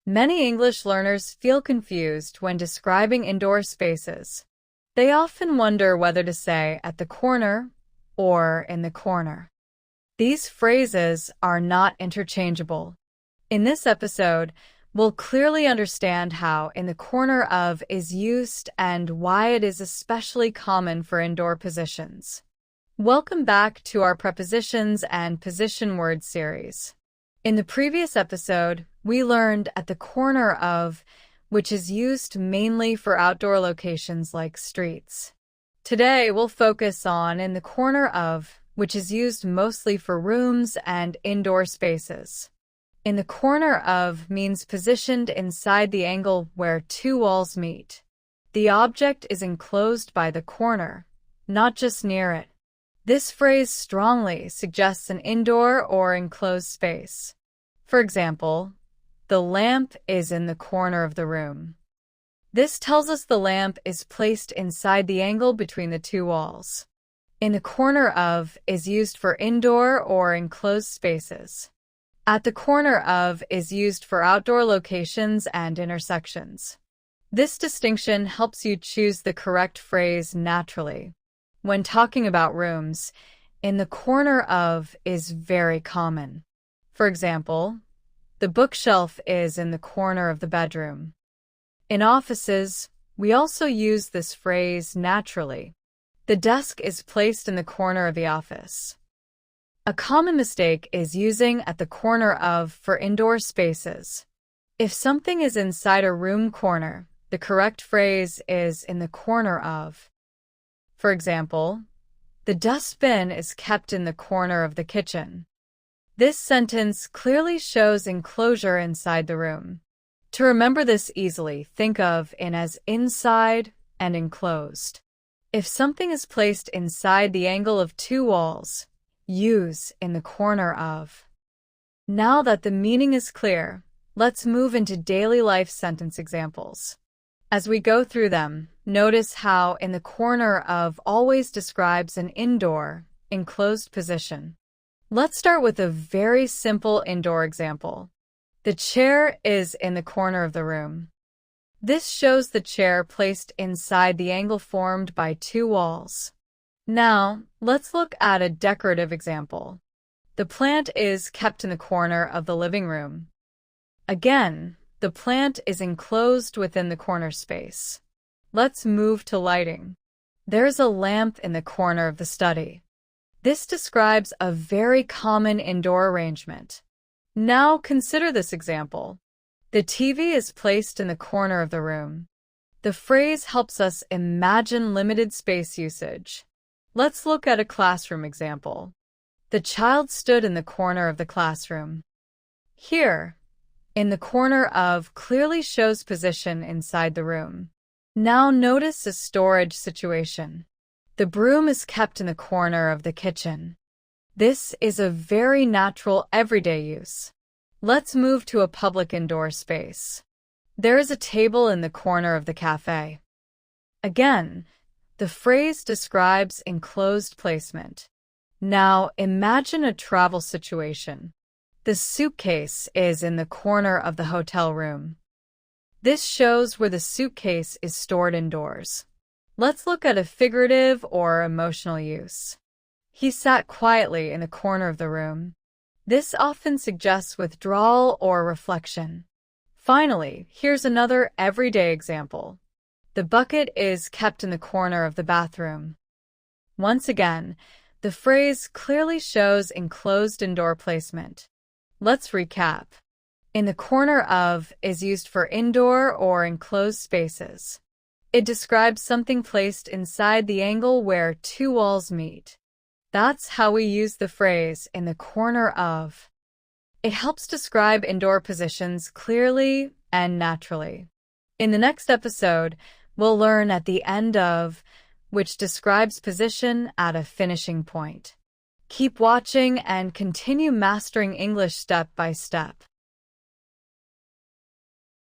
Many English learners feel confused when describing indoor spaces. They often wonder whether to say at the corner or in the corner. These phrases are not interchangeable. In this episode, we'll clearly understand how in the corner of is used and why it is especially common for indoor positions. Welcome back to our prepositions and position word series. In the previous episode, we learned at the corner of, which is used mainly for outdoor locations like streets. Today, we'll focus on in the corner of, which is used mostly for rooms and indoor spaces. In the corner of means positioned inside the angle where two walls meet. The object is enclosed by the corner, not just near it. This phrase strongly suggests an indoor or enclosed space. For example, the lamp is in the corner of the room. This tells us the lamp is placed inside the angle between the two walls. In the corner of is used for indoor or enclosed spaces. At the corner of is used for outdoor locations and intersections. This distinction helps you choose the correct phrase naturally. When talking about rooms, in the corner of is very common. For example, the bookshelf is in the corner of the bedroom. In offices, we also use this phrase naturally. The desk is placed in the corner of the office. A common mistake is using at the corner of for indoor spaces. If something is inside a room corner, the correct phrase is in the corner of. For example, the dustbin is kept in the corner of the kitchen. This sentence clearly shows enclosure inside the room. To remember this easily, think of in as inside and enclosed. If something is placed inside the angle of two walls, use in the corner of. Now that the meaning is clear, let's move into daily life sentence examples. As we go through them, notice how in the corner of always describes an indoor, enclosed position. Let's start with a very simple indoor example. The chair is in the corner of the room. This shows the chair placed inside the angle formed by two walls. Now, let's look at a decorative example. The plant is kept in the corner of the living room. Again, the plant is enclosed within the corner space. Let's move to lighting. There's a lamp in the corner of the study. This describes a very common indoor arrangement. Now consider this example. The TV is placed in the corner of the room. The phrase helps us imagine limited space usage. Let's look at a classroom example. The child stood in the corner of the classroom. Here, in the corner of clearly shows position inside the room. Now notice a storage situation. The broom is kept in the corner of the kitchen. This is a very natural everyday use. Let's move to a public indoor space. There is a table in the corner of the cafe. Again, the phrase describes enclosed placement. Now imagine a travel situation. The suitcase is in the corner of the hotel room. This shows where the suitcase is stored indoors. Let's look at a figurative or emotional use. He sat quietly in the corner of the room. This often suggests withdrawal or reflection. Finally, here's another everyday example. The bucket is kept in the corner of the bathroom. Once again, the phrase clearly shows enclosed indoor placement. Let's recap. In the corner of is used for indoor or enclosed spaces. It describes something placed inside the angle where two walls meet. That's how we use the phrase in the corner of. It helps describe indoor positions clearly and naturally. In the next episode, we'll learn at the end of, which describes position at a finishing point. Keep watching and continue mastering English step by step.